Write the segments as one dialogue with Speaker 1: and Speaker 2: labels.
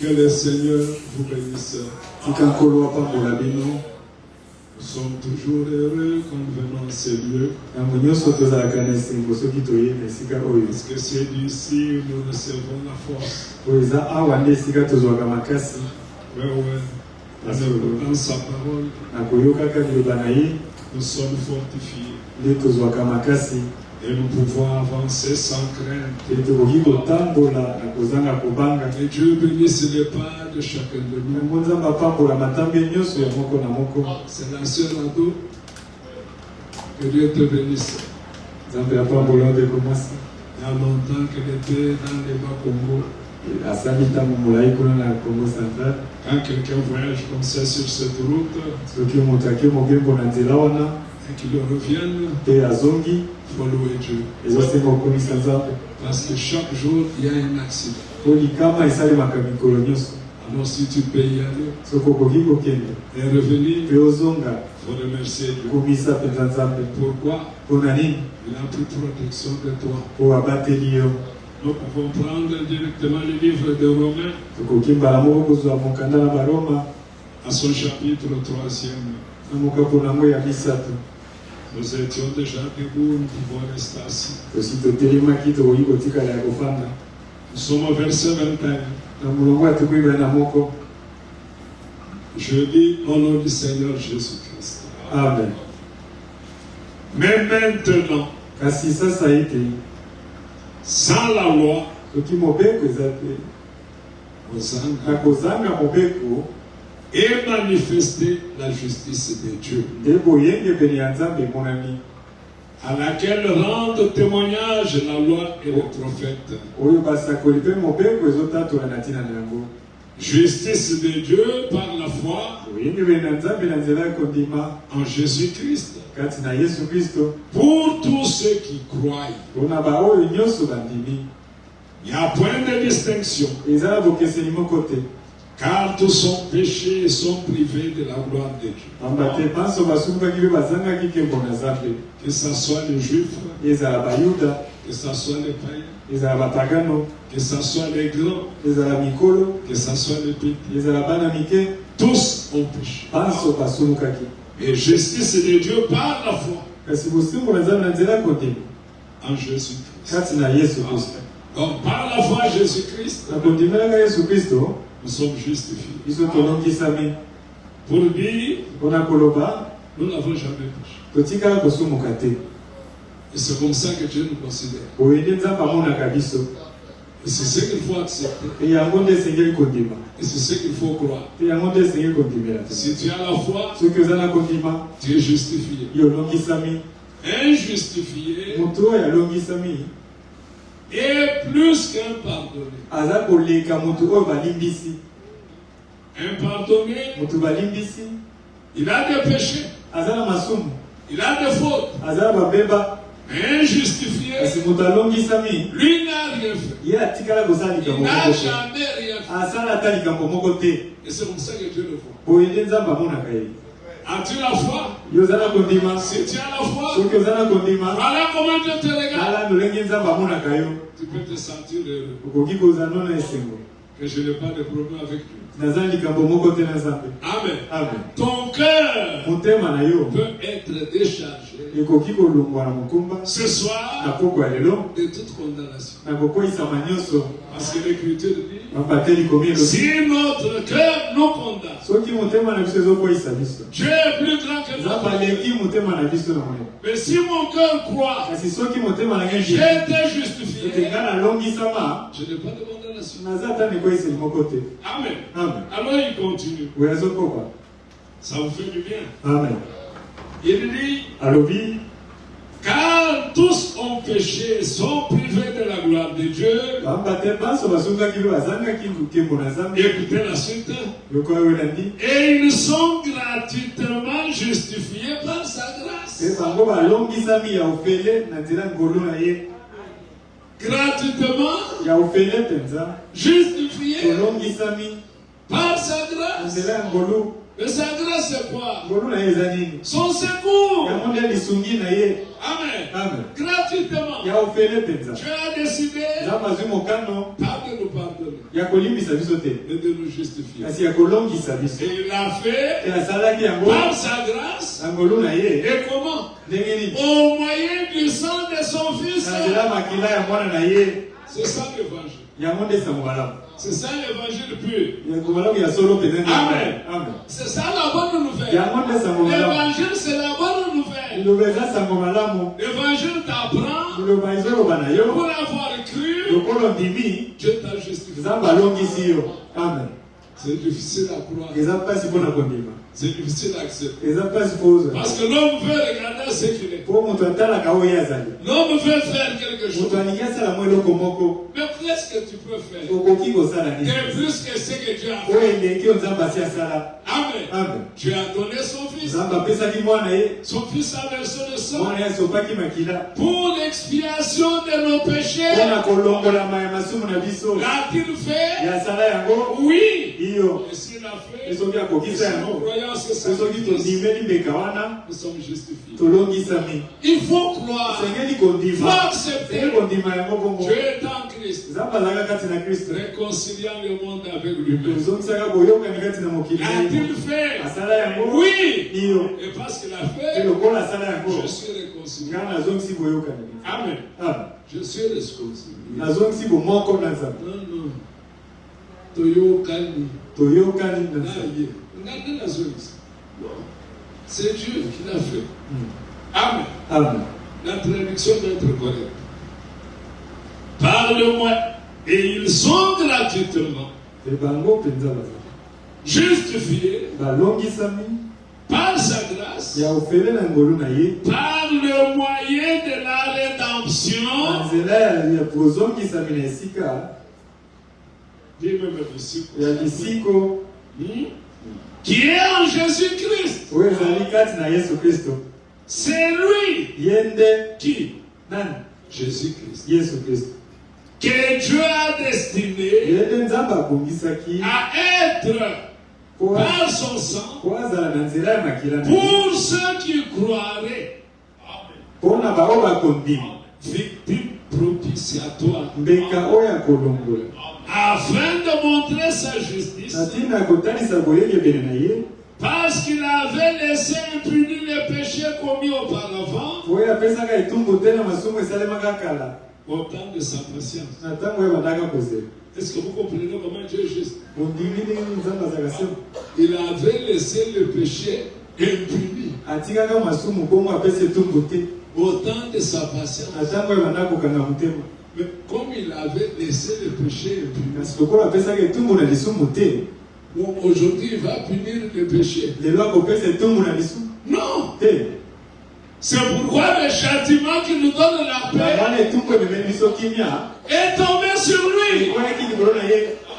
Speaker 1: Que le Seigneur vous bénisse. Nous sommes toujours heureux quand nous venons à ces lieux. Parce que c'est d'ici nous recevons la force. Dans sa parole, nous sommes fortifiés. Et nous pouvons avancer sans crainte. Et Dieu bénisse les pas de chacun de nous. C'est la seule ado. Que Dieu te bénisse. Il y a longtemps qu'elle était dans les Bas-Congo. Quand quelqu'un voyage comme ça sur cette route, et qu'il revienne, il faut louer Dieu. Parce que chaque jour, il y a un accident. Alors si tu peux y aller et revenir, il faut remercier Dieu. Pourquoi? Il a pris protection de toi. Nous pouvons prendre directement le livre de Romains à son chapitre 3e. Nous étions déjà debout, nous pouvons rester assis. Nous sommes au verset 21. Je lis au nom du Seigneur Jésus-Christ.
Speaker 2: Amen.
Speaker 1: Mais maintenant, sans la loi, est manifestée la justice de Dieu, à laquelle rendent témoignage la loi et les prophètes. Justice de Dieu par la foi en Jésus-Christ pour tous ceux qui croient. Il n'y a point de distinction, car tous sont péchés et sont privés de la gloire de Dieu. Que ce soit les Juifs, que ce soit les païens, que ce soit les grands, que ce soit les petits, tous ont péché. Et justice de Dieu par la foi en Jésus-Christ. Donc par la foi en Jésus-Christ, nous sommes justifiés. Pour lui, nous n'avons jamais péché. Et c'est comme ça que Dieu nous considère. Et c'est ce qu'il faut accepter. Et c'est ce qu'il faut croire. Si tu as la foi, tu es justifié. Injustifié et plus qu'un pardonné. Un pardonné, il a des péchés, il a des fautes. Injustifié, lui n'a rien fait. Il n'a jamais rien fait. Et c'est comme ça que Dieu le voit. As-tu la foi? Si tu as la foi, voilà comment Dieu te regarde. Tu peux te sentir heureux. Que je n'ai pas de problème avec Dieu. Amen.
Speaker 2: Amen.
Speaker 1: Ton cœur peut être déchargé ce soir de toute condamnation. Parce que l'Écriture dit, si notre cœur nous condamne, Dieu est plus grand que nous. Mais si mon cœur croit, j'ai été justifié, je n'ai pas de condamnation. Amen.
Speaker 2: Amen.
Speaker 1: Alors il continue.
Speaker 2: Ça vous fait du bien.
Speaker 1: Amen.
Speaker 2: Il dit,
Speaker 1: Alobi,
Speaker 2: car tous ont péché, sont privés de la gloire de Dieu. Écoutez la suite. Et ils sont gratuitement justifiés par sa grâce. Gratuitement justifiés par sa grâce. Mais sa grâce c'est quoi? Son secours. Amen. Gratuitement. Dieu a décidé pas de nous pardonner, mais de nous justifier. Et il l'a fait par sa grâce. Et comment? Au moyen du sang de son fils. C'est ça l'évangile. C'est ça l'évangile pur. Amen. C'est ça la bonne nouvelle. L'évangile, c'est la bonne nouvelle. L'évangile t'apprend pour avoir cru. Dieu t'a justifié.
Speaker 1: Amen.
Speaker 2: C'est difficile à croire. C'est difficile à accepter. Parce que l'homme veut regarder ce qu'il est. L'homme veut faire quelque chose. Mais qu'est-ce que tu peux faire? De plus que ce que Dieu a fait. Amen. Dieu a donné son fils. Son fils a versé le sang pour l'expiation de nos péchés. L'a-t-il fait? Oui. Et s'il l'a fait, si nous croyons que ça, nous sommes justifiés. Il faut croire. Il faut accepter. Dieu est en Christ, réconciliant le monde avec lui-même. A-t-il fait? Oui. Et parce qu'il a fait, je suis réconcilié. Amen. Je suis réconcilié. Non. Regardez la zone ici. C'est Dieu qui l'a fait. Amen. La traduction doit être correcte. Parle-moi. Et ils sont gratuitement justifiés par sa grâce, par le moyen de la rédemption. Qui est en Jésus-Christ. C'est lui qui? Jésus-Christ. Que Dieu a destiné à être par son sang pour ceux qui croiraient. Victime propitiatoire. Afin de montrer sa justice, parce qu'il avait laissé impuni les péchés commis auparavant, au temps de sa patience. Est-ce que vous comprenez comment Dieu est juste? Il avait laissé le péché impuni au temps de sa patience. Mais comme il avait laissé le péché impuni, aujourd'hui il va punir le péché. Non. C'est pourquoi le châtiment qui nous donne la paix est tombé sur lui.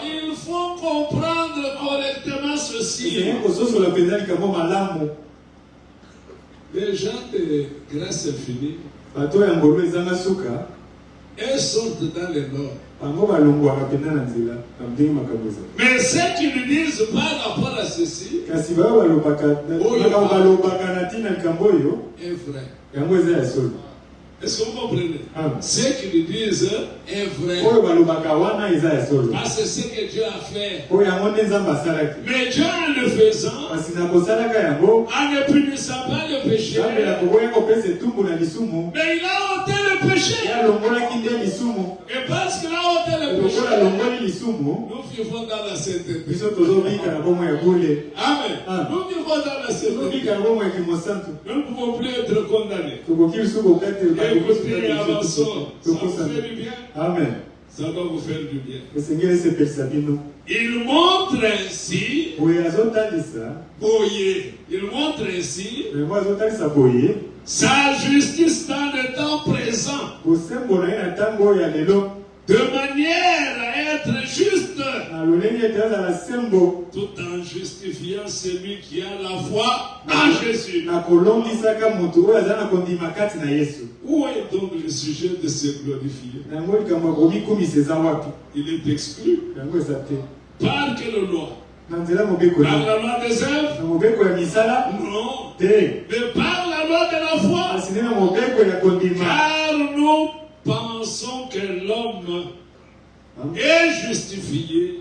Speaker 2: Il faut comprendre correctement ceci. Les gens de grâce infinie, elles sortent dans les nords. Mais ceux qui nous disent par rapport à ceci est vrai. Est-ce que vous comprenez? Ceux qui nous disent est vrai. Parce que c'est ce que Dieu a fait. Mais Dieu en le faisant, en ne punissant pas le péché, mais il a ôté le péché. Et parce qu'il a ôté le péché, nous vivons dans la sainteté. Amen. Nous vivons dans la sainteté. Nous ne pouvons plus être condamnés. Écoutez, avançons. Ça vous fait du bien.
Speaker 1: Amen. Ça va vous faire du bien.
Speaker 2: Il montre ainsi. Il montre ainsi sa justice dans le temps présent. De manière à être juste. Tout en justifiant celui qui a la foi en Jésus. Où est donc le sujet de se glorifier? Il est exclu. Par quelle loi? Par la loi des œuvres? Non. Mais par la loi de la foi. Car nous pensons que l'homme est justifié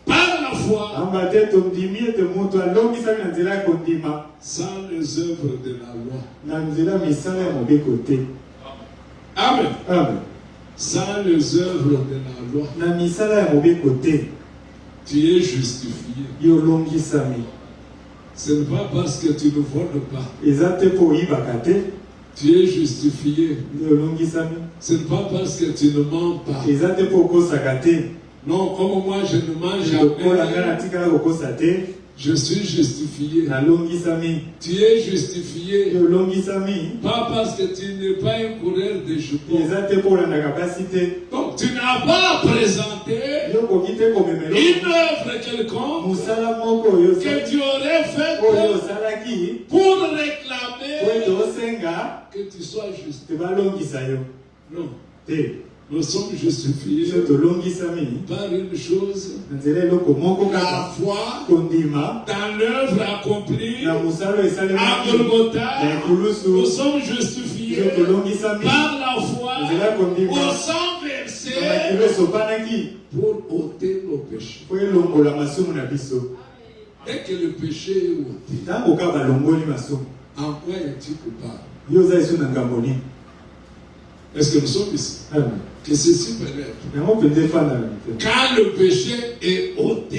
Speaker 2: par la foi sans les œuvres de la loi. Amen.
Speaker 3: Amen.
Speaker 1: Sans les œuvres de la loi. Tu es justifié. Ce n'est pas parce que tu ne voles pas. Tu es justifié. Ce n'est pas parce que tu ne mens pas. Non, comme moi je ne mange jamais. Je suis justifié. Tu es justifié. Pas parce que tu n'es pas un coureur de jupons. Donc tu n'as pas présenté une œuvre quelconque que tu aurais faite pour réclamer que tu sois juste. Non. Nous sommes justifiés par une chose, la foi dans l'œuvre accomplie à Golgotha. Nous sommes justifiés par la foi au sang versé pour ôter nos péchés. Dès que le péché est ôté, en quoi es-tu coupable? Est-ce que nous sommes ici? Que ceci pénètre. Quand le péché est ôté,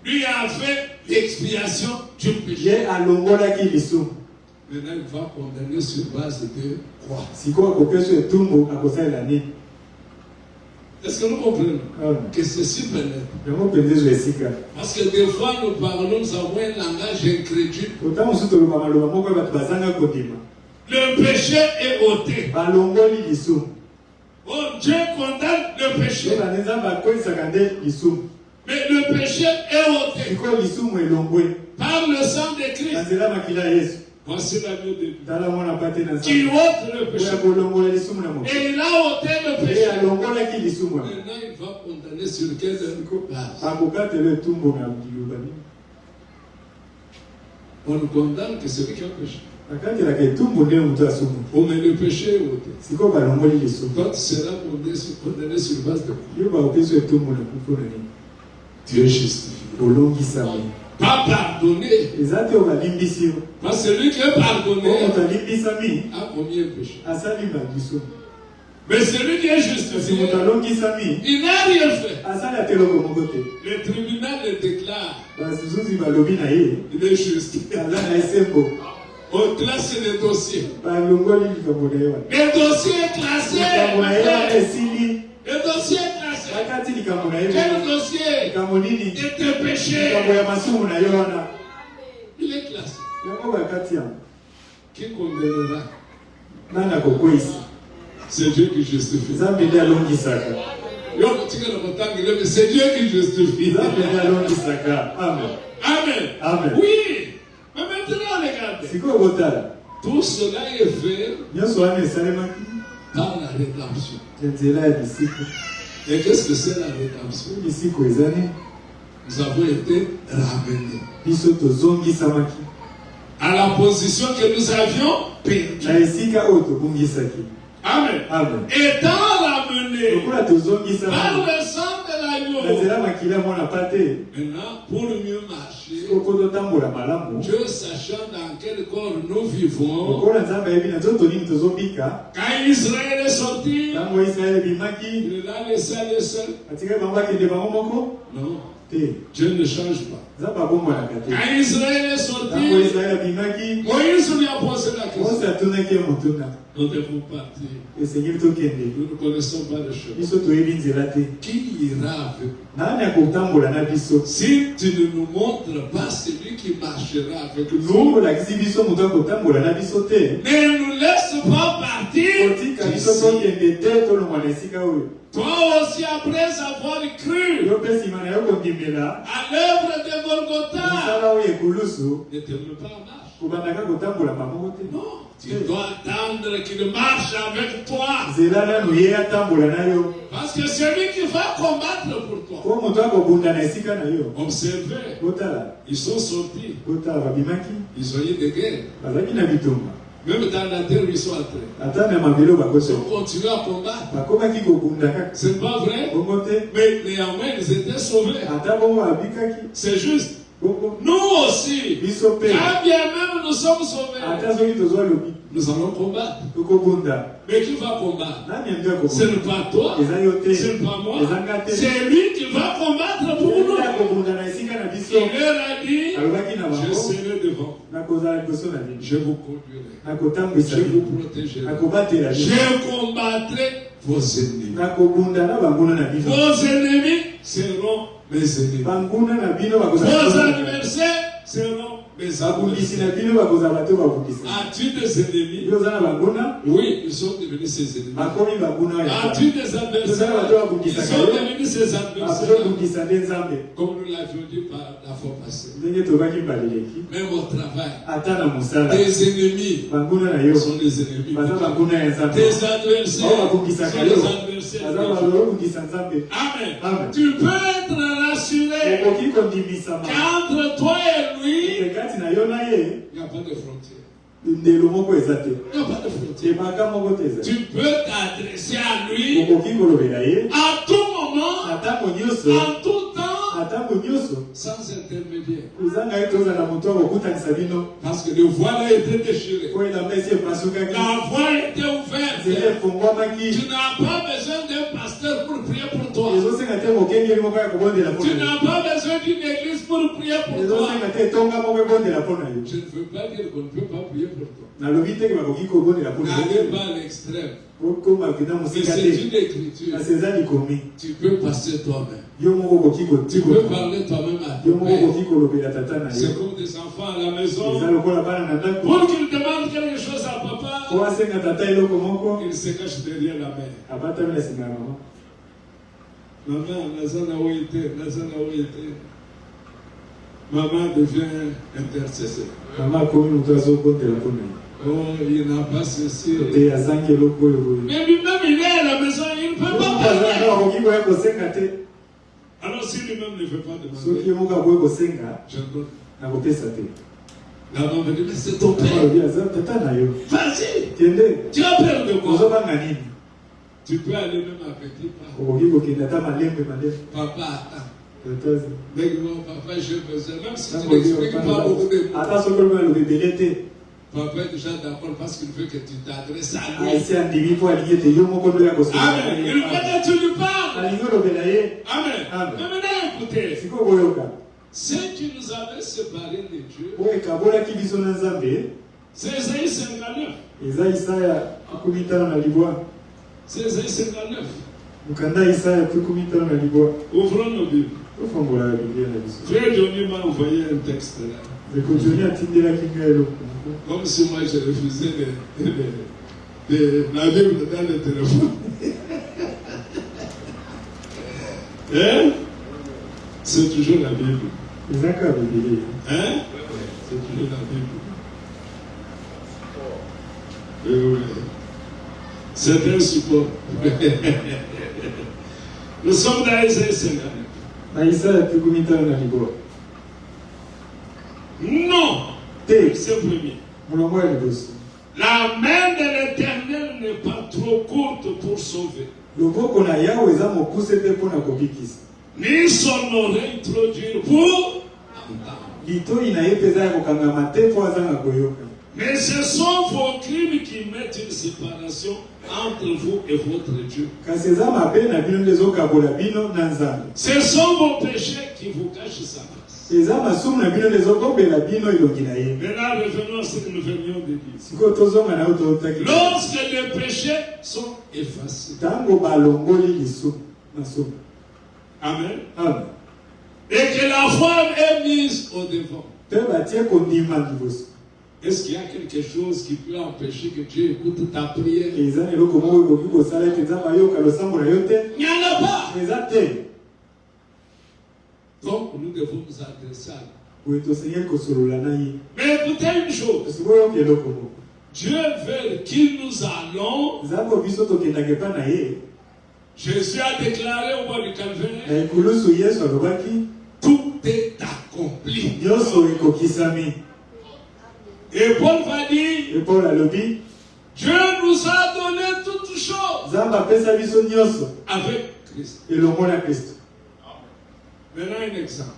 Speaker 1: lui a fait l'expiation du péché. Maintenant il va condamner sur base de quoi? Est-ce que nous comprenons que ceci pénètre? Parce que des fois nous parlons, nous avons un langage incrédule. Le péché est ôté. Oh, Dieu condamne le péché. Mais le péché est ôté par le sang de Christ. Voici l'agneau de Dieu qui ôte le péché. Et il a ôté le péché. Maintenant il va condamner sur quelle base? On nous condamne que celui qui a péché. Oh, mais le péché est ôté. Toi, tu seras condamné sur base de quoi? Tu es justifié. Pas pardonné. Parce que celui qui est pardonné a commis un péché. Mais celui qui est justifié, il n'a rien fait. Le tribunal le déclare. Il est juste. On classe les dossiers. Le dossier est classé. Le dossier est classé. Quel dossier est un péché? Il est classé. Qui condamnera? C'est Dieu qui justifie. C'est Dieu qui justifie.
Speaker 3: Amen.
Speaker 1: Amen.
Speaker 3: Amen.
Speaker 1: Oui. Mais maintenant, regardez. Tout cela est fait par la rédemption. Et qu'est-ce que c'est la rédemption? Nous avons été ramenés à la position que nous avions perdue. Amen. Étant ramenés par le sang de l'agneau. Maintenant, pour mieux marcher, Dieu sachant dans quel corps nous vivons, quand Israël est sorti, il l'a laissé aller seul. Non.
Speaker 2: Dieu ne change pas. Quand Israël est sorti, Moïse lui a posé la question. Nous devons partir. Nous ne connaissons pas le chemin. Qui ira avec nous? Si tu ne nous montres pas celui qui marchera avec nous, ne nous laisse pas partir. Toi aussi, après avoir cru à l'œuvre de Golgotha, ne te mets pas en marche. Non, tu dois attendre qu'il marche avec toi. Parce que celui qui va combattre pour toi. Observez, ils sont sortis. Ils ont eu des guerres. Même dans la terre où ils sont entrés. Ils ont continué à combattre. C'est pas vrai? Mais néanmoins, ils étaient sauvés. C'est juste. Nous aussi, quand bien même nous sommes sauvés, nous allons combattre. Mais qui va combattre? Ce n'est pas toi, ce n'est pas moi, c'est lui qui va combattre pour nous. Il leur a dit, je serai devant. Je vous conduirai. Je vous protégerai. Je combattrai vos ennemis. Vos ennemis seront mes ennemis. Vos adversaires seront mes adversaires. As-tu des ennemis? Oui, ils sont devenus ses ennemis. As-tu des adversaires? Ils sont devenus ses adversaires. Comme nous l'avions dit par la fois passée. Même au travail, tes ennemis sont des ennemis. Tes adversaires sont des adversaires. Amen. Tu peux être rassuré qu'entre toi et lui, il n'y a pas de frontière. Il n'y a pas de frontière. Tu peux t'adresser à lui à tout moment, en tout temps, sans intermédiaire. Parce que le voile a été déchiré. La voie était ouverte. Tu n'as pas besoin d'un pasteur pour prier pour toi. Tu n'as pas besoin d'une église pour prier pour toi. Je ne veux pas dire qu'on ne peut pas prier pour toi. N'allez pas à l'extrême. Mais c'est une écriture. Tu peux passer toi-même. Tu peux parler toi-même à ton père. C'est comme des enfants à la maison. Pour qu'ils demandent quelque chose à papa, ils se cachent derrière la mère. Maman, Nazana où était? Maman devient intercesseur. Oh, il n'a pas ceci. Mais lui-même, il est à la maison, il ne peut pas parler. Alors si lui-même ne veut pas demander, je donne. La maman me dit, mais c'est ton père. Vas-y. Tu as peur de quoi? Tu peux aller même à petit pas. Papa attend. Papa, j'ai besoin. Même si tu n'expliques pas beaucoup de mots. Papa est déjà d'accord parce qu'il veut que tu t'adresses à lui. Amen. Il veut que tu lui parles. Amen. Mais maintenant, écoutez. Ce qui nous avait séparés de Dieu, c'est Isaïe 59. C'est Isaïe 59. Ouvrons nos Bibles. Frère Johnny m'a envoyé un texte là. Comme si moi je refusais la Bible dans le téléphone. Hein? C'est toujours la Bible. Hein? C'est toujours la Bible. Oui. C'est un support. Nous sommes dans Isaïe 59. Non! C'est premier. La main de l'Éternel n'est pas trop courte pour sauver. Ni son oreille trop dure pour entendre. Mais ce sont vos crimes qui mettent une séparation entre vous et votre Dieu. Ce sont vos péchés qui vous cachent sa face. Maintenant, revenons à ce que nous venions de dire. Lorsque les péchés sont effacés. Amen. Amen. Et que la femme est mise au devant. Est-ce qu'il y a quelque chose qui peut empêcher que Dieu écoute ta prière? Il n'y en a pas. Donc nous devons nous adresser à lui. Mais écoutez une chose. Dieu veut qu'il nous allons. Jésus a déclaré au mois du Calvaire. Tout est accompli. Et Paul va dire, Dieu nous a donné toutes choses avec Christ. Maintenant un exemple.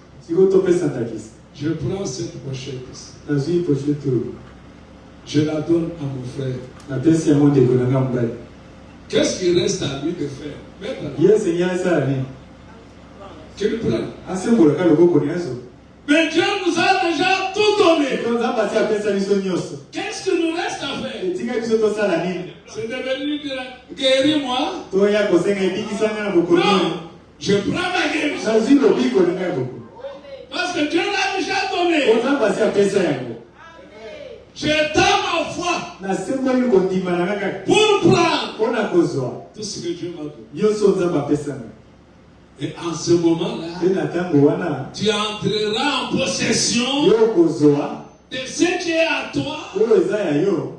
Speaker 2: Je prends cette pochette ici. Je la donne à mon frère. Qu'est-ce qu'il reste à lui de faire? Qu'il prenne. Mais Dieu nous a déjà tout donné. Qu'est-ce qu'il nous reste à faire? C'est de venir dire, guéris-moi. Non, je prends ma guérison. Parce que Dieu l'a déjà donné. J'étends ma foi pour prendre tout ce que Dieu m'a donné. Et en ce moment-là, tu entreras en possession de ce qui est à toi,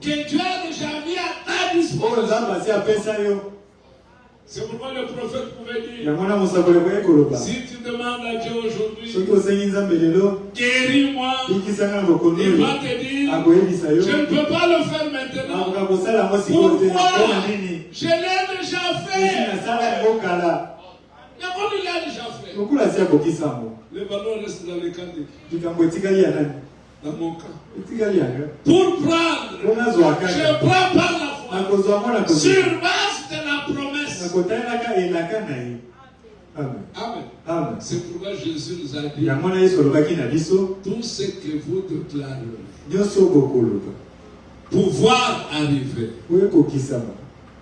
Speaker 2: que Dieu a déjà mis à ta disposition. C'est pourquoi le prophète pouvait dire, si tu demandes à Dieu aujourd'hui, guéris-moi, il va te dire, je ne peux pas le faire maintenant. Pourquoi? Je l'ai déjà fait. Mais comme il l'a déjà fait, le ballon reste dans les camps dans mon camp. Pour prendre, je prends par la foi, sur base de la promesse. Amen. Amen. C'est pourquoi Jésus nous a dit, tout ce que vous déclarez, pouvoir arriver.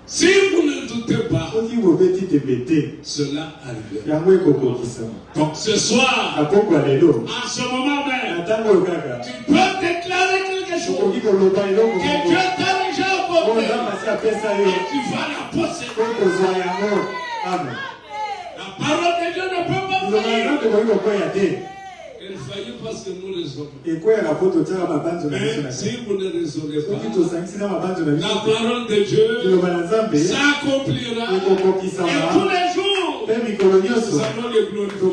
Speaker 2: Si vous ne doutez pas, cela arrivera. Donc ce soir, en ce moment même, tu peux déclarer quelque chose que Dieu t'a déjà apporté et tu vas la posséder. La parole de Dieu ne peut pas faillir. Elle faillit parce que nous raisonnons. Mais si vous ne raisonnez pas, la parole de Dieu s'accomplira. Et tous les jours, nous allons les glorifier.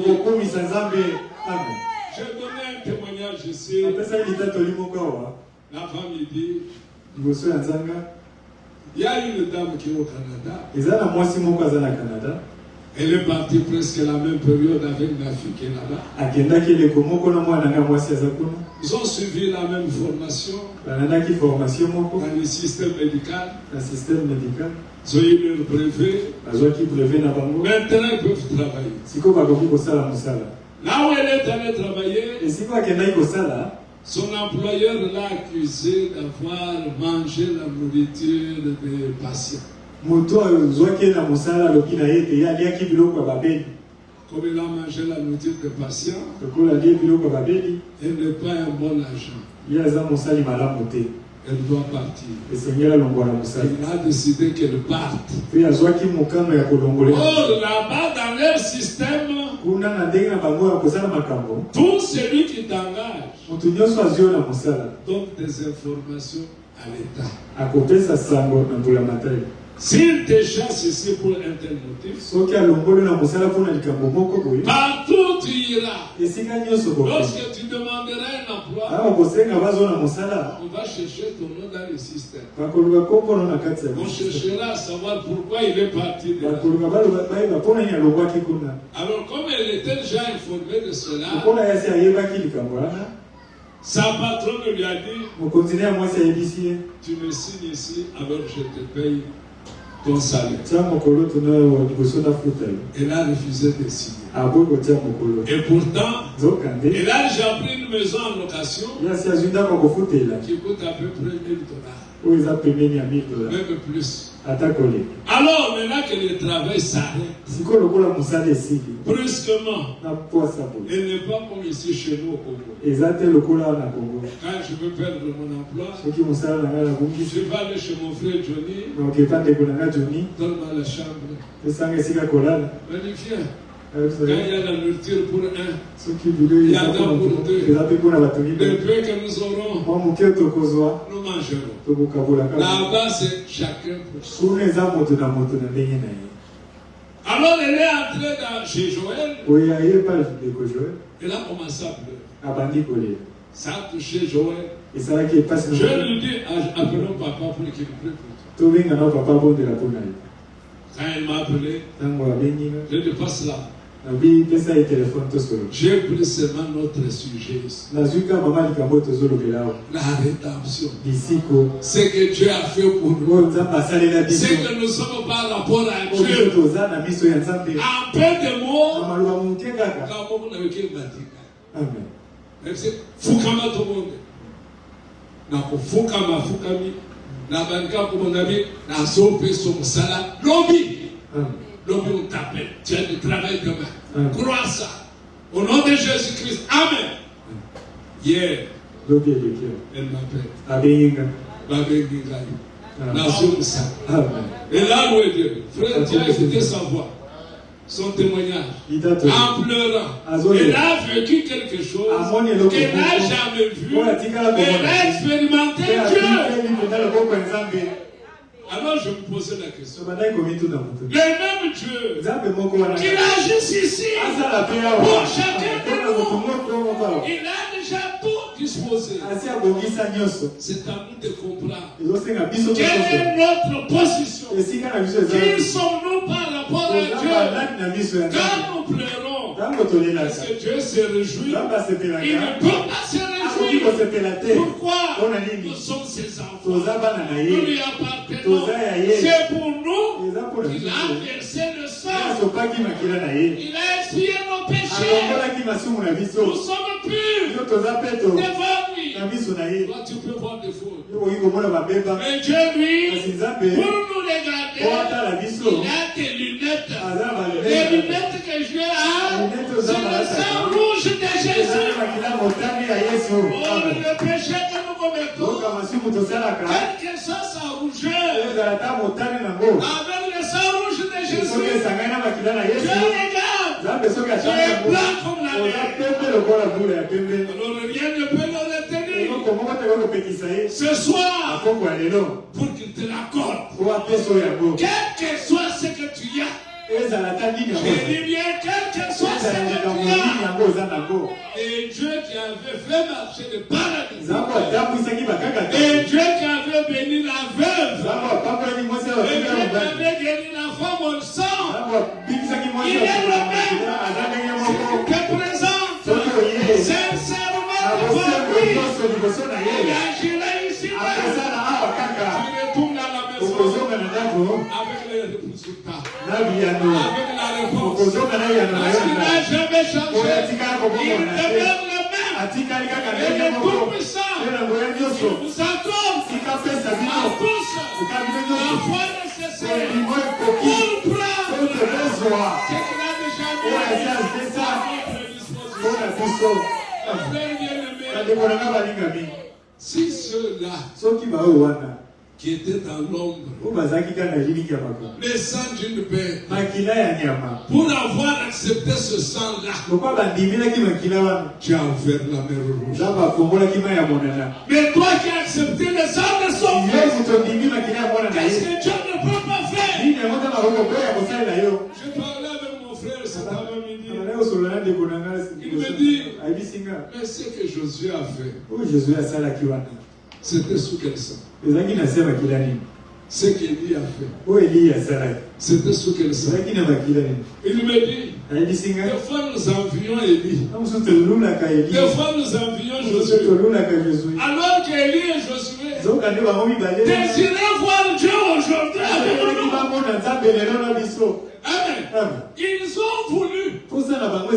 Speaker 2: J'ai donné un témoignage ici. L'avant-midi, il y a une dame qui est au Canada. Elle est partie presque la même période avec ma fille qui est là-bas. Ils ont suivi la même formation dans le système médical. Ils ont eu leur brevet. Maintenant, ils peuvent travailler. Là où elle est allée travailler, son employeur l'a accusé d'avoir mangé la nourriture des patients. Comme il a mangé la nourriture des patients, elle n'est pas un bon agent. Elle doit partir. Il a décidé qu'elle parte. Or, là-bas, dans leur système, tout celui qui t'engage donne des informations à l'État. S'il te chasse ici pour un tel motif, partout tu iras. Lorsque tu demanderas un emploi, on va chercher ton nom dans le système. On cherchera à savoir pourquoi il est parti de là. Alors comme elle était déjà informée de cela,
Speaker 1: Sa patronne lui a dit, tu me signes ici, alors je te paye ton salaire. Elle a refusé de signer. Et pourtant, elle a déjà pris une maison en location qui coûte à peu près $1,000. Même plus. Alors, maintenant que le travail s'arrête, brusquement, elle n'est pas comme ici chez nous au Congo. Quand je veux perdre mon emploi, je vais aller chez mon frère Johnny, donne-moi la chambre. Magnifique. Quand il y a la nourriture pour un, il y a pour deux. Le peu que nous aurons, nous mangerons. Là-bas, c'est chacun pour soi. Alors, elle est entrée chez Joël. Elle a commencé à pleurer. Ça a touché Joël. Je lui dis, appelons papa pour qu'il prie pour toi. Quand elle m'a appelé, je lui passe là. J'ai pris seulement notre sujet ici. La rédemption. Ce que Dieu a fait pour nous. Ce que nous sommes par rapport à Dieu. En peu de mots, quand vous n'avez qu'une bâtiment. Amen. Fukama tout le monde. Nako fukama fukami. Na banka pour mon ami. Na sope son sala. Lobby. Lobby on t'appelle. Tu as du travail demain. Crois ça. Au nom de Jésus-Christ. Amen. Hier, elle m'appelle. Et là, où est Dieu? Frère, tu as écouté sa voix. Son témoignage. En pleurant. Elle a vécu quelque chose qu'elle n'a jamais vu. Elle a expérimenté Dieu. Alors je me posais la question. Le même Dieu qui agit ici pour chacun de nous, il a déjà tout disposé. C'est à nous de comprendre quelle est notre position. Qui sommes-nous par rapport à Dieu? Quand nous pleurons, parce que Dieu se réjouit, il ne peut pas se réjouir. Pourquoi? Nous sommes ses enfants. Nous lui appartenons. C'est pour nous qu'il a versé le sang. Il a expié nos péchés. Nous sommes purs devant lui. Toi, tu peux voir des fautes. Mais Dieu, lui, pour nous regarder, il a des lunettes. Les lunettes que Dieu a, c'est le sang rouge de Jésus. Oh, le péché que nous commettons, quel que soit sa rougeur, avec le sang rouge de Jésus, Dieu regarde. Tu es blanc comme la neige. Alors rien ne peut le retenir. Ce soir, pour qu'il te l'accorde, quel que soit ce que tu as, je dis bien, quel que soit ce que tu as, et Dieu qui avait fait marcher le paradis, et Dieu qui avait béni la veuve, et Dieu qui avait guéri la femme au sang, il est le même, s'il te présente sincèrement devant lui, il agirait ici même. Tu retournes à la maison avec les résultats, avec la réponse, parce qu'il n'a jamais changé, il demeure le même, et le tout-puissant, il vous accorde à tous la foi nécessaire pour prendre ce qu'il a déjà mis à notre disposition. Frère bien-aimé, si ceux-là qui étaient dans l'ombre, le sang d'une bête, pour avoir accepté ce sang-là, tu as ouvert la mer rouge. Mais toi qui as accepté le sang de son fils, qu'est-ce que Dieu ne peut pas faire? Je parlais avec mon frère cet après-midi. Il me dit, mais ce que Josué a fait, c'était sous quel sang? Ce qu'Élie a fait, c'était sous quel sang? Il me dit,
Speaker 2: Des fois nous envions Élie. Des fois nous envions Josué. Alors qu'Élie et Josué désiraient voir Dieu aujourd'hui avec nous. Amen. Ils ont voulu voir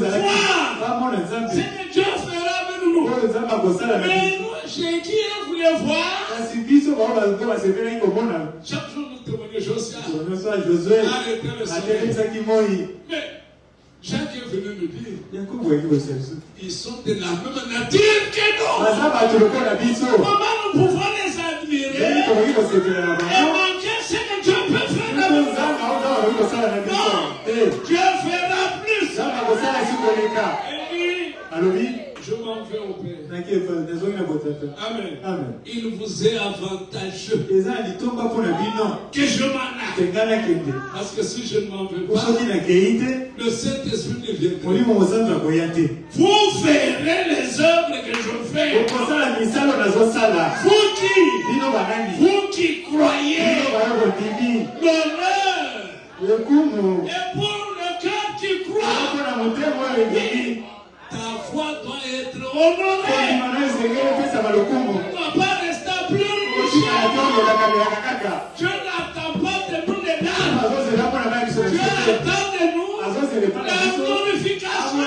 Speaker 2: ce que Dieu fera avec nous. Mais nous, chez qui on voulait voir, chaque jour nous témoignons Josué. Arrêtez le soleil. Mais Jacques est venu nous dire, ils sont de la même nature que nous. Comment nous pouvons les admirer et manquer ce que Dieu peut faire avec nous? Non, Dieu fera plus. Et lui, je m'en vais au Père. Amen. Il vous est avantageux que je m'en aille. Parce que si je ne m'en vais pas, le Saint-Esprit ne viendra. Vous verrez les œuvres que je fais. Vous qui croyez l'honneur. Et pour le cœur qui croit, ta foi doit être honorée. Tu ne dois pas rester plus riche. Dieu n'attend pas de nous les dames. Dieu attend de nous la glorification.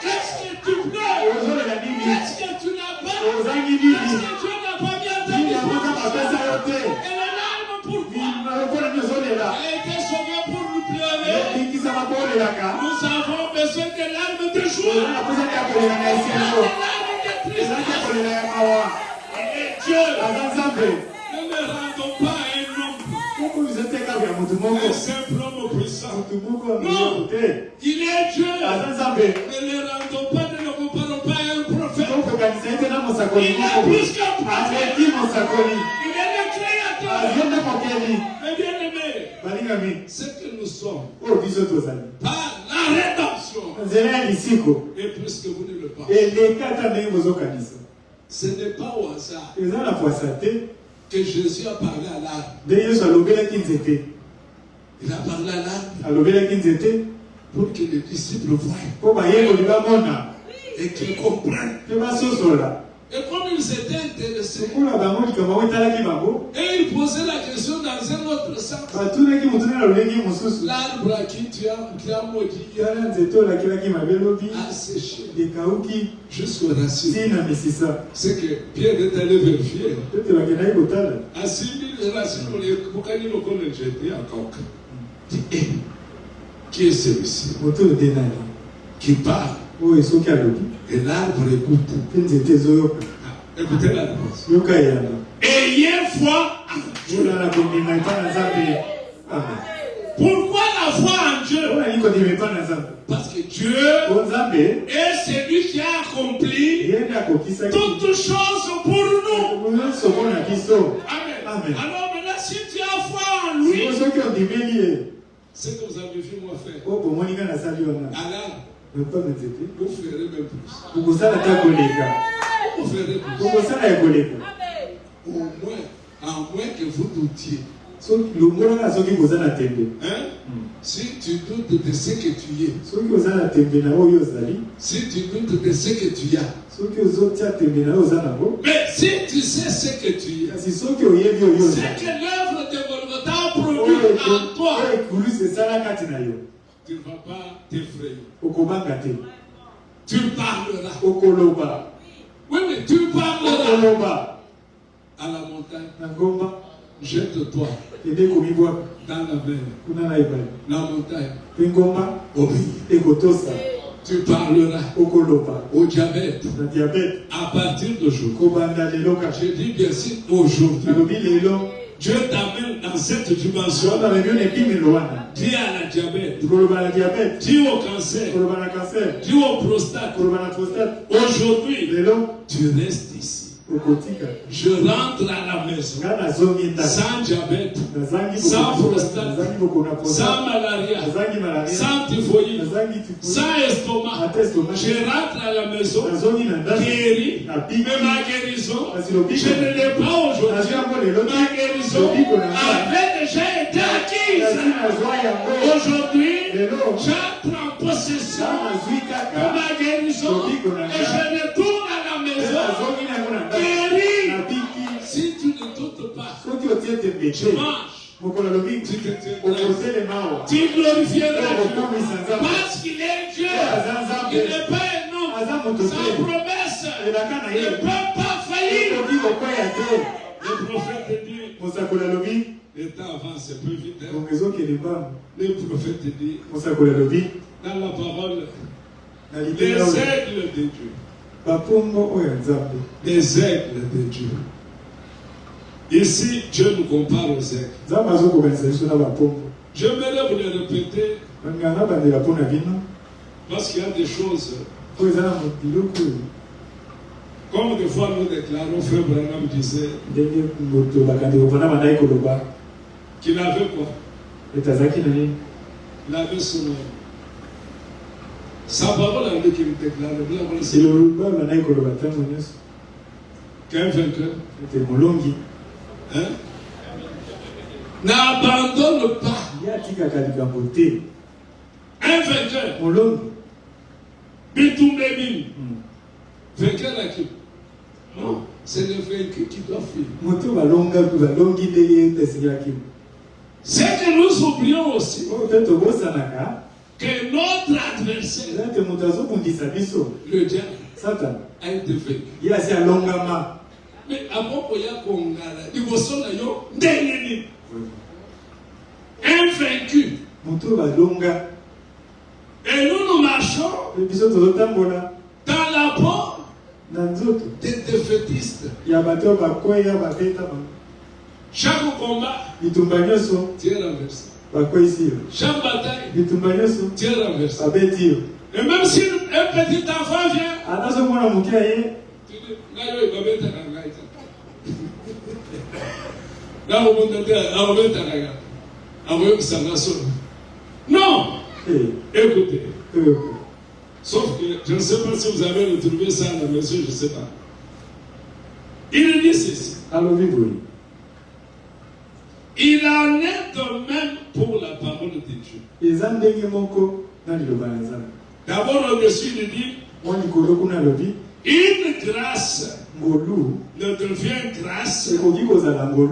Speaker 2: Qu'est-ce que tu pleures? Qu'est-ce que tu n'as pas? Qu'est-ce que Dieu n'a pas bien donné? Et les larmes pourquoi? Elle était sauvée pour nous pleurer. Nous avons besoin de larmes de joie. De larmes de tristesse. Et Dieu, ne me rendons pas un homme. Un simple homme puissant. Non, il est Dieu. Ne le rendons pas, ne le comparons pas à un prophète. Il est plus qu'un prophète. Il est le créateur. Mais bien aimé, ce que nous sommes, par la rédemption, et plus que vous ne le pensez, ce n'est pas au hasard que Jésus a parlé à l'arbre. Il a parlé à l'arbre pour que les disciples voient et qu'ils comprennent. Et comme ils étaient intéressés, et ils posaient la question dans un autre sens. L'arbre à qui tu as maudit a séché jusqu'aux racines. C'est que Pierre est allé vérifier. À 6000 racines, qui est celui-ci qui parle? Et l'arbre écoute. Écoutez la réponse. Ayez foi en Dieu. Pourquoi la foi en Dieu? Parce que Dieu est celui qui a accompli toutes choses pour nous. Amen. Alors maintenant, si tu as foi en lui, ce que vous avez vu moi faire, alors vous ferez même plus. Vous ferez plus. Au moins, en moins que vous doutiez. Hein? Si tu doutes de ce que tu es, si tu doutes de ce que tu as, mais si tu sais ce que tu es, c'est que l'œuvre de Golgotha a produit en toi, tu ne vas pas t'effrayer. Tu parleras. Oui, mais tu parleras à la montagne. Jette-toi dans la mer. La montagne obéit. Tu parleras au diabète à partir d'aujourd'hui. Je dis bien sûr aujourd'hui. Dieu t'amène dans cette dimension. Dis à la diabète. Dis au cancer. Dis au prostate. Aujourd'hui, tu restes ici. Je rentre à la maison sans diabète, sans prostate, sans malaria, sans typhoïde, sans estomac. Je rentre à la maison guéri, mais ma guérison, je ne l'ai pas aujourd'hui. Ma guérison avait déjà été acquise. Aujourd'hui, j'entre en possession de ma guérison et je retourne à la maison guéri. Si tu ne doutes pas, tu marches, tu glorifieras Dieu parce qu'il est Dieu. Il n'est pas un homme. Sa promesse ne peut pas faillir. Le prophète dit, le temps avance un peu vite. Le prophète dit, dans la parole, les aigles de Dieu. Les aigles de Dieu. Ici, Dieu nous compare aux aigles. J'aimerais vous le répéter. Parce qu'il y a des choses. Comme des fois nous déclarons, Frère Branham disait qu'il avait quoi? Il avait son sa parole a dit qu'il déclare. Qu'un vainqueur n'abandonne pas. Un vainqueur. Bitumbemin. Vainqueur à qui? Non, c'est le vainqueur qui doit fuir. C'est que nous oublions aussi que notre adversaire, le diable, a été vaincu. Mais à propos de un vaincu. Et nous marchons dans la porte des défaitistes. Chaque combat, tu es renversé. Chaque bataille, tu es renversé. Et même si un petit enfant vient, tu dis, non, écoutez. Sauf que je ne sais pas si vous avez retrouvé ça à la maison, je ne sais pas. Il dit ceci. Il en est de même pour la parole de Dieu. D'abord, au-dessus, il dit une grâce ne devient grâce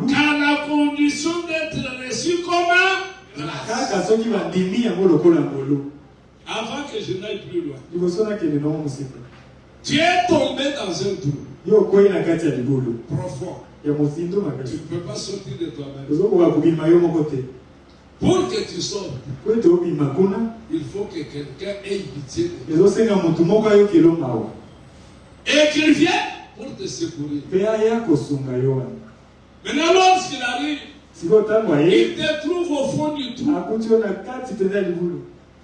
Speaker 2: qu'à la condition d'être reçue comme grâce. Avant que je n'aille plus loin, tu es tombé dans un trou profond. Tu ne peux pas sortir de toi-même. Pour que tu sortes, il faut que quelqu'un ait pitié de toi. Et qu'il vienne pour te secourir. Maintenant, lorsqu'il arrive, il te trouve au fond du trou,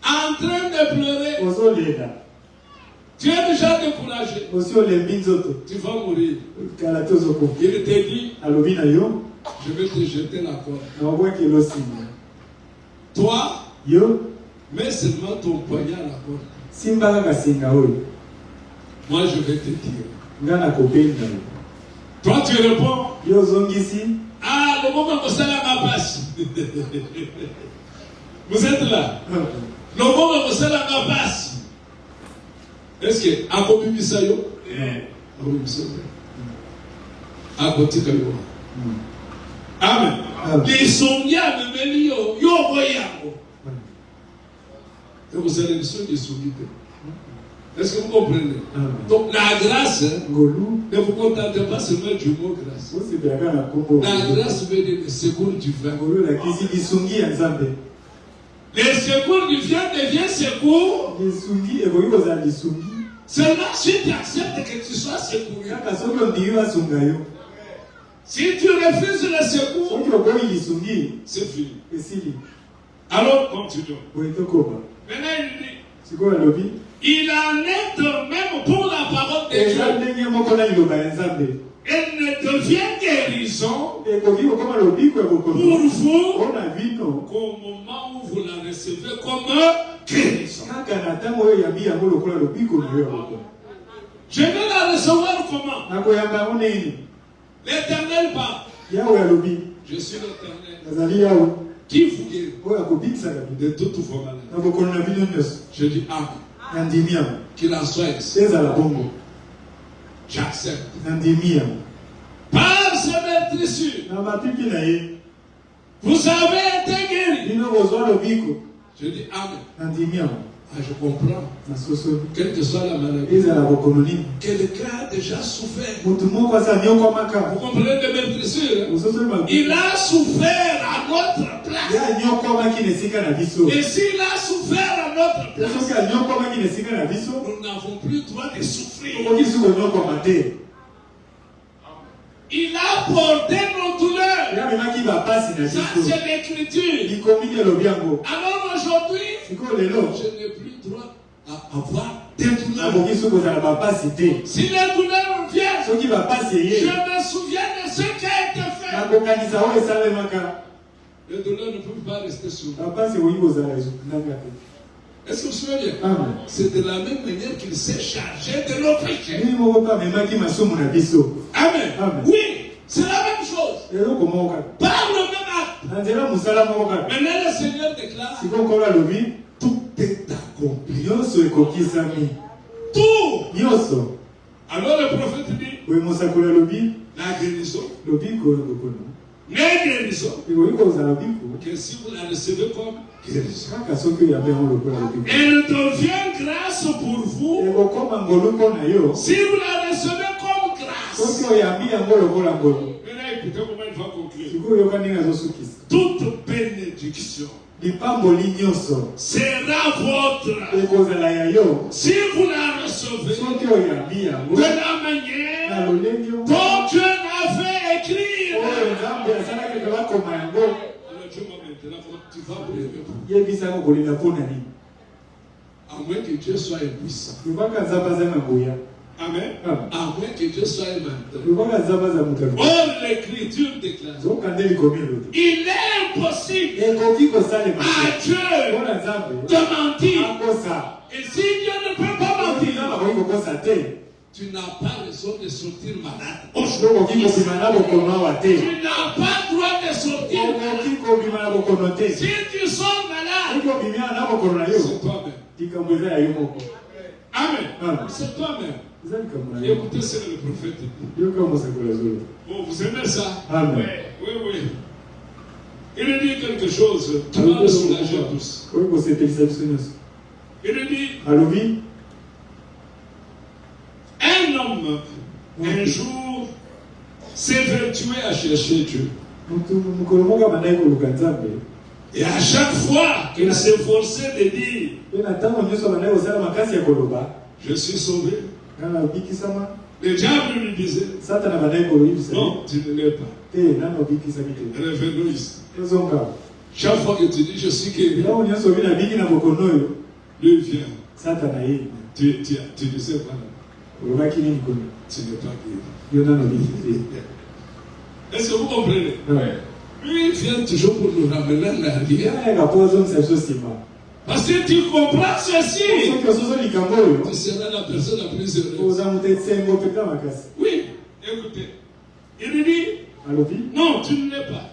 Speaker 2: en train de pleurer. Tu es déjà découragé. Tu vas mourir. Il te dit, je vais te jeter la corde. Toi, mets seulement ton poignet à la corde. Moi, je vais te dire. Toi, tu réponds. Ah, le moment où ça la passe. Vous êtes là. Le moment où ça la passe. Est-ce que à côté de ça, amen. Les souvenirs de Mélio, yo voyons. Et vous allez le son des souvenirs. Est-ce que vous comprenez? Donc la grâce, ne vous contentez pas seulement du mot grâce. La grâce veut dire le secours divin. Le secours divin devient secours seulement si tu acceptes que tu sois secouru. Si tu refuses le secours, c'est fini. Alors continuons. Maintenant il dit, il en est de même pour la parole de Dieu. Et devient guérison pour vous qu'au moment où vous la recevez comme guérison. Je vais la recevoir comment? L'Éternel parle. Je suis l'Éternel qui vous guérit de toutes vos maladies. Je dis Amen. Qu'il en soit ainsi. J'accepte. Par cette meurtrissure, vous avez été guéri. Je dis Amen. Ah, je comprends. Quelle que soit la maladie, quelqu'un a déjà souffert. Vous comprenez de meurtrissure? Il a souffert à notre place. Et s'il a souffert à notre place, nous n'avons plus le droit de souffrir. Il a porté nos douleurs. Ça, c'est l'écriture. Alors aujourd'hui, je n'ai plus le droit à avoir des douleurs. Si les douleurs viennent, je me souviens de ce qui a été fait. Les douleurs ne peuvent pas rester sur vous. Est-ce que vous vous souvenez bien? C'est de la même manière qu'il s'est chargé de nos péchés. Amen. Oui, c'est la même chose. Par le même acte. Maintenant, le Seigneur déclare tout est accompli. Tout. Alors le prophète dit la guérison. Mais guérison. Que si vous la recevez comme guérison, elle devient grâce pour vous. Si vous la recevez comme grâce. Maintenant, écoutez comment il va conclure. Toute bénédiction sera votre si vous la recevez de la manière dont Dieu l'avait écrit. Tu vas brûler. À moins que Dieu soit impuissant. Amen. À moins que Dieu soit immense. Or, l'écriture déclare il est impossible à Dieu de mentir. Et si Dieu ne peut pas mentir, tu n'as pas raison de sortir malade. Tu n'as pas le droit de sortir malade. Si tu sors malade, c'est toi-même. Amen. C'est toi-même. Écoutez ce que le prophète dit. Bon, vous aimez ça?
Speaker 1: Amen.
Speaker 2: Oui. Il dit quelque chose qui va nous soulager tous. Il dit un homme, un jour, s'est vertué à chercher Dieu. Et à chaque fois qu'il s'efforçait de dire je suis sauvé, le diable lui disait non, tu ne l'es pas. Revenons ici. Chaque fois que tu dis je suis guéri, lui vient. Tu ne sais pas. Tu n'es pas guéri. Est-ce que vous comprenez? Lui, il vient toujours pour nous ramener en arrière. Parce que tu comprends ceci. Tu seras la personne la plus heureuse. Oui, écoutez. Il lui dit non, tu ne l'es pas.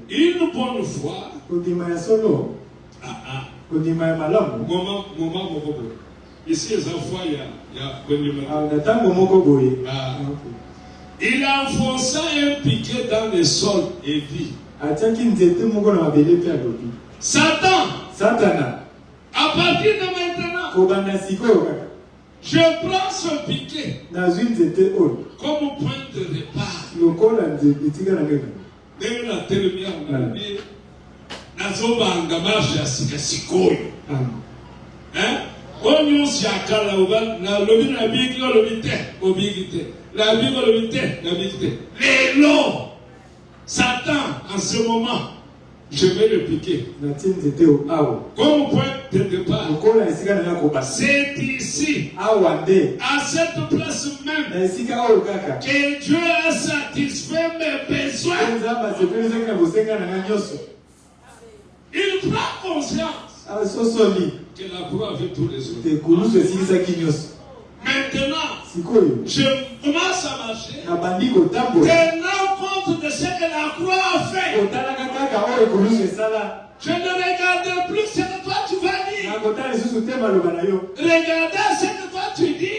Speaker 2: Une bonne fois. Moment. Ici, les enfants, il y a il enfonça un piquet dans le sol et dit Satan, à partir de maintenant, je prends ce piquet comme point de départ. Satan, en ce moment,
Speaker 1: Je vais le piquer. Comme point de départ, c'est ici, à cette place même, que Dieu a satisfait mes besoins. Il prend conscience que la croix avait tous les autres. Maintenant, je commence à marcher, tenant compte de ce que la croix a fait. Je ne regarde plus ce que toi tu vas dire. Regardez ce que toi tu dis.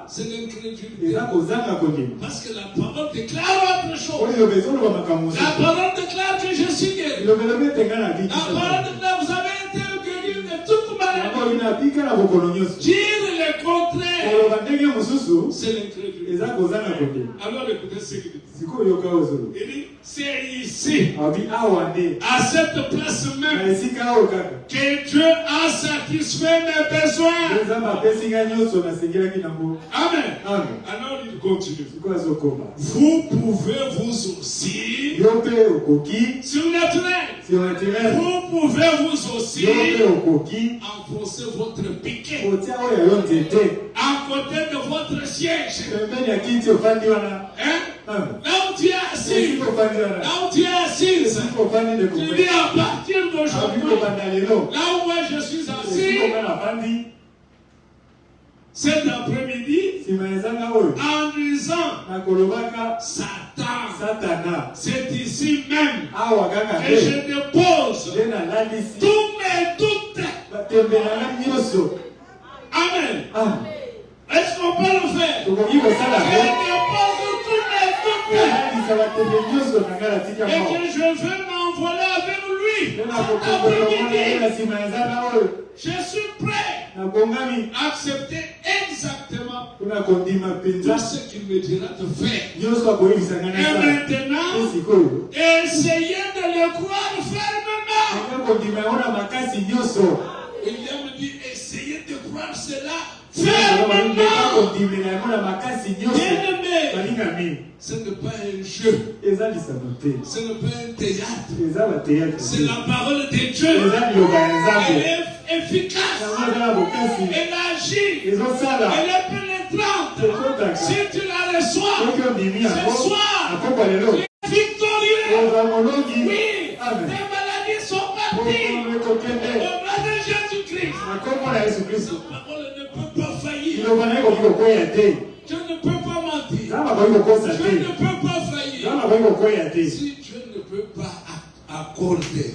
Speaker 1: C'est l'incrédulité. Parce que la parole déclare autre chose. La parole déclare que je suis guéri. La parole déclare vous avez été guéri de toute maladie. Dire le contraire, c'est l'incrédulité. Alors écoutez ce qu'il dit. Il dit, c'est ici, à cette place même, que Dieu a satisfait mes besoins. Amen. Alors il continue. Vous pouvez vous aussi, surnaturel, vous pouvez vous aussi enfoncer votre piquet à côté de votre siège. Là où tu es assis, tu dis à partir d'aujourd'hui, là où moi je suis assis, cet après-midi, en disant Satan, c'est ici même que je dépose tous mes doutes. Amen. Est-ce qu'on peut le faire? Je dépose tous mes doutes et que je veux m'envoler avec lui. Je suis prêt à accepter exactement tout ce qu'il me dira de faire. Et maintenant, essayez de le croire fermement. Il vient me dire, essayez de croire cela fermement. Bien-aimé, ce n'est pas un jeu. Ce n'est pas un théâtre. C'est la parole de Dieu. Elle est efficace. Elle agit. Elle est pénétrante. Si tu la reçois, ce soir, tu es victorieux. Oui, tes maladies sont parties. Au nom de Jésus-Christ. La parole ne peut pas faillir. Je ne peux pas mentir. Je ne peux pas faillir. Si Dieu ne peut pas accorder,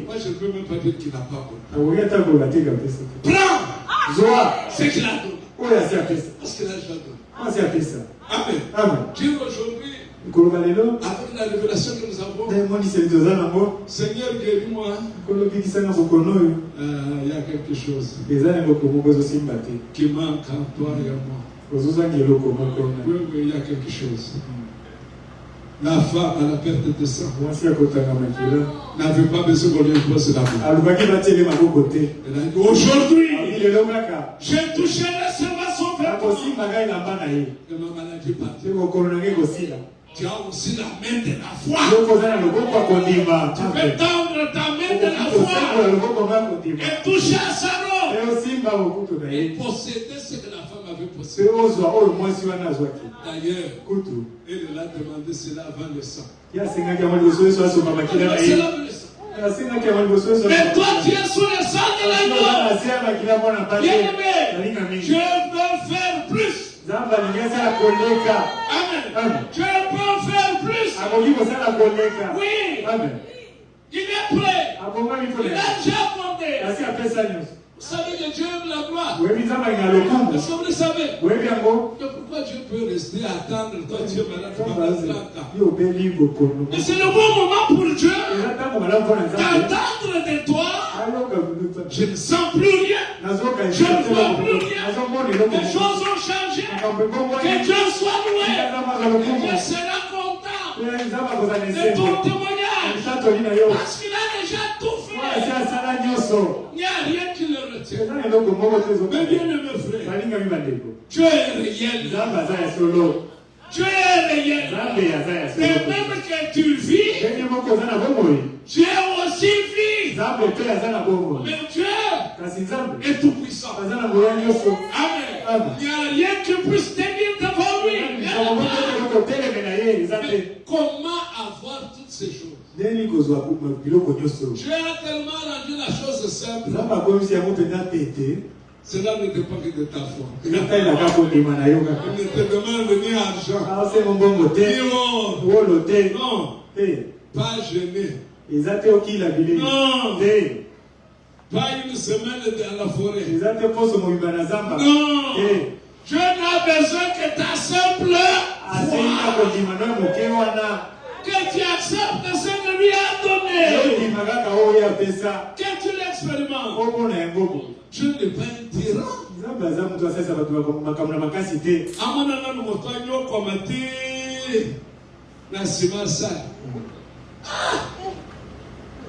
Speaker 1: moi je ne peux même pas dire qu'il n'a pas accordé. Prends ce qu'il a donné. Parce qu'il a déjà donné. Amen. Dieu aujourd'hui, avec la révélation que nous avons, Seigneur, guéris-moi. Il y a quelque chose qui manque en toi et en moi. Oui, il y a quelque chose. La femme à la perte de sang n'avait pas besoin qu'on lui impose l'amour. Elle a dit, aujourd'hui, j'ai touché le seulement son vêtement. Et ma maladie est partie. Tu as aussi la main de la foi. Tu peux tendre ta main de la foi et toucher à sa robe et posséder ce que la femme avait possédé. D'ailleurs, elle a demandé cela avant le sang. Mais toi, tu es sous le sang de l'agneau. Bien-aimé, je veux faire plus. Amen. Je peux faire plus. Oui. Amen. Il est prêt. Il a déjà demandé. Vous savez que Dieu aime la gloire. Est-ce que vous le savez? Pourquoi Dieu peut rester à attendre? Toi, tu es malade pendant 30 ans. Mais c'est le bon moment pour Dieu d'attendre de toi. Je ne sens plus rien. Je ne vois plus rien. Les choses ont changé. Que Dieu soit loué. Que Dieu sera content de ton témoignage. Parce qu'il a déjà tout fait. Il n'y a rien qui le retient. Mais bien aimé frère, Dieu est réel.
Speaker 2: Dieu est réel. De même que tu vis, Dieu aussi vit. Mais Dieu est tout puissant. Amen. Il n'y a rien qui puisse tenir devant lui. Mais comment avoir toutes ces choses? Dieu a tellement rendu la chose simple. Cela ne dépend que de ta foi. Il ne te demande ni argent, ni or. Non. Pas gêné. Non. Pas une semaine dans la forêt. Non. Dieu n'a besoin que ta simple foi. Que tu acceptes ce que lui a donné. Que tu l'expérimentes. Je n'ai pas un tyran.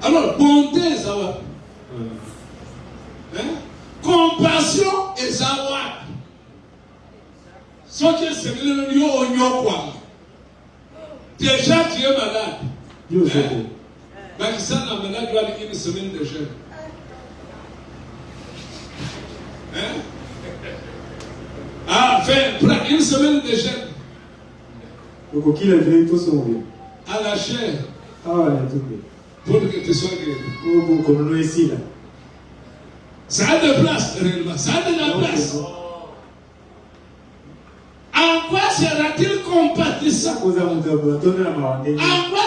Speaker 2: Alors, bonté et zawad. Compassion et zawad. Ce qui est sérieux, déjà tu es malade. Pakistan a malade doit une semaine de jeûne. Prends une semaine de jeûne. À la chair. Pour que tu sois guéri. Ça a de place, réellement. Ça a de la place. En quoi sera-t-il compatissant? En quoi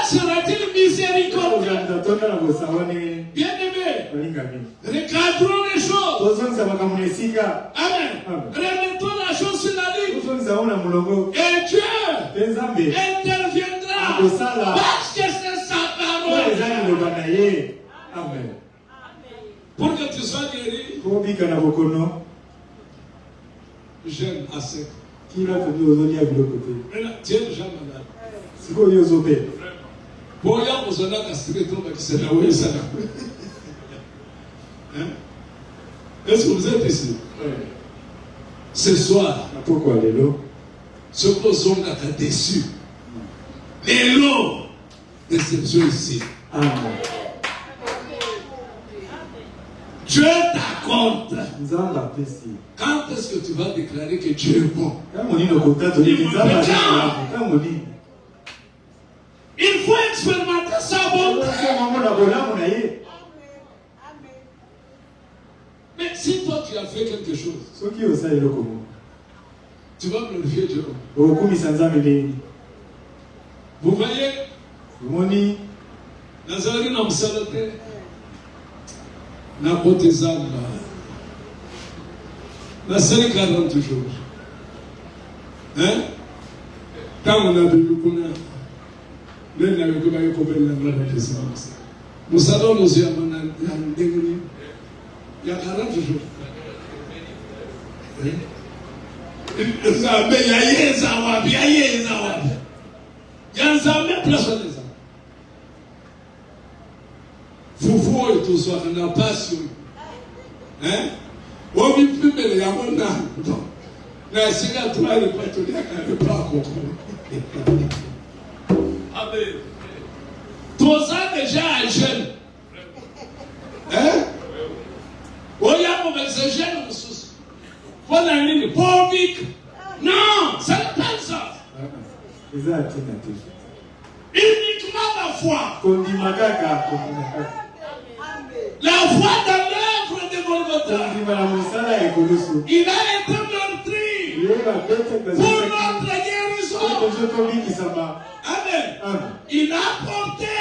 Speaker 2: sera-t-il miséricordieux? Bien-aimé, recadrons les choses. Amen. Remettons la chose sur la ligne. Et Dieu interviendra parce que c'est sa parole.
Speaker 1: Amen.
Speaker 2: Pour que tu sois guéri, jeûne à sec.
Speaker 1: Qui va te dire aux autres à côté?
Speaker 2: Tu es déjà malade.
Speaker 1: C'est quoi les autres?
Speaker 2: Bon, il y a besoin d'un astricton qui s'est là où il s'est là. Est-ce que vous êtes ici? Ce soir,
Speaker 1: pourquoi les lots?
Speaker 2: Ce que sont déçus. Les lots, déception ici.
Speaker 1: Amen.
Speaker 2: Dieu t'accorde. Quand est-ce que tu vas déclarer que Dieu est bon? Il faut expérimenter sa bonté. Mais si toi tu as fait quelque chose, tu vas glorifier Dieu. Vous voyez? Nazarene n'a pas na côté zamba na sali 40 jours quand on a vu qu'on a le n'avait que bailler comme la grande descendance nous savons nous y avons un dégoût il y a 40 jours zambe ya yeza wapi ya zambe place on les Fufu et tout ça, on n'a pas su. On vit plus, mais il y a un an. Mais c'est là, tu vas le pas te dire qu'elle ne peut pas comprendre. Amen. Tout ça déjà est jeune. On y a pour mes jeunes, on se pour la ligne, pour vite. Non, ça n'est pas ça. Uniquement la foi. La foi dans l'œuvre de Golgotha. Il a été meurtri pour notre guérison. Amen. Il a porté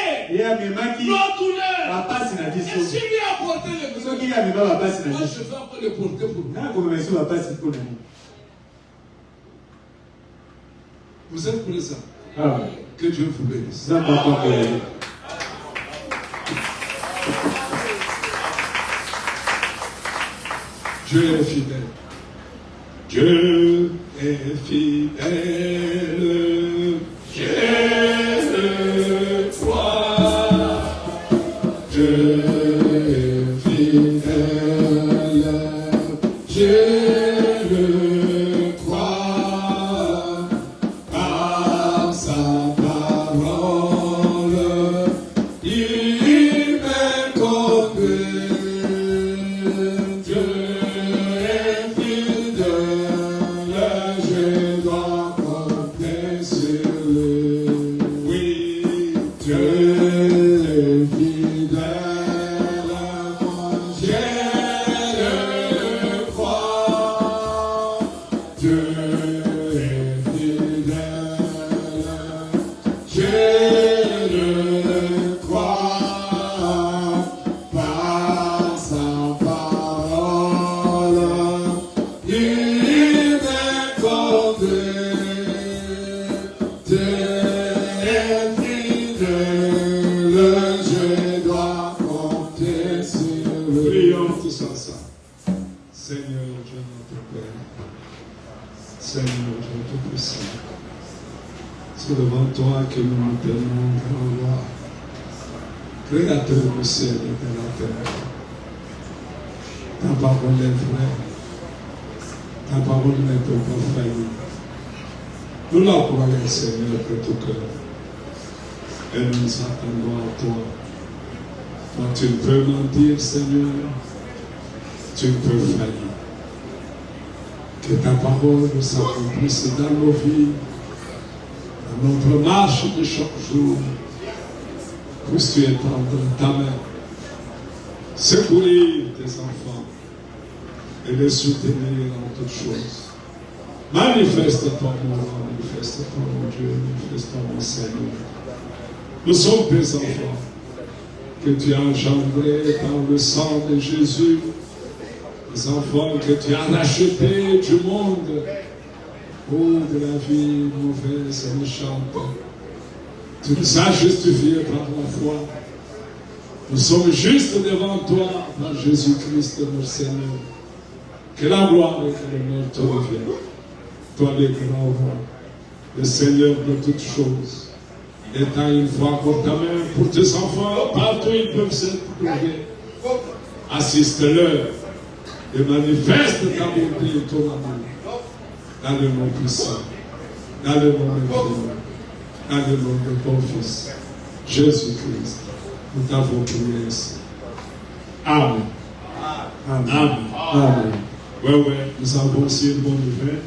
Speaker 2: nos douleurs. Et s'il lui a porté les douleurs, moi je vais encore les porter pour vous. Vous êtes pour ça? Que Dieu vous bénisse. Dieu est fidèle. Dieu est fidèle. Je le crois. Dieu est fidèle. Je le crois.
Speaker 1: Prions tous ensemble. Seigneur Dieu notre Père, Seigneur Dieu Tout-Puissant, c'est devant toi que nous nous tenons, grand roi, Créateur du ciel et de la terre. Ta parole est vraie, ta parole ne peut pas faillir. Nous la croyons, Seigneur, de tout cœur. Et nous nous attendons à toi. Toi, tu ne peux mentir, Seigneur. Tu ne peux faillir. Que ta parole s'accomplisse dans nos vies, dans notre marche de chaque jour. Puisses-tu étendre ta main, secourir tes enfants et les soutenir en toutes choses. Manifeste-toi, mon roi, manifeste-toi, mon Dieu, manifeste-toi, mon Seigneur. Nous sommes tes enfants que tu as engendrés par le sang de Jésus, des enfants que tu as rachetés du monde, de la vie mauvaise et méchante. Tu nous as justifiés par la foi. Nous sommes justes devant toi, par Jésus-Christ, notre Seigneur. Que la gloire et que l'honneur te reviennent. Toi, le grand roi, le Seigneur de toutes choses. Étends une fois encore ta main pour tes enfants, partout ils peuvent se trouver. Assiste-leur et manifeste ta bonté et ton amour. Dans le nom puissant, dans le nom infini, dans le nom de ton Fils, Jésus-Christ. Nous t'avons prié ainsi. Amen. Amen. Amen. Amen. Ouais, nous avons aussi une bonne nouvelle.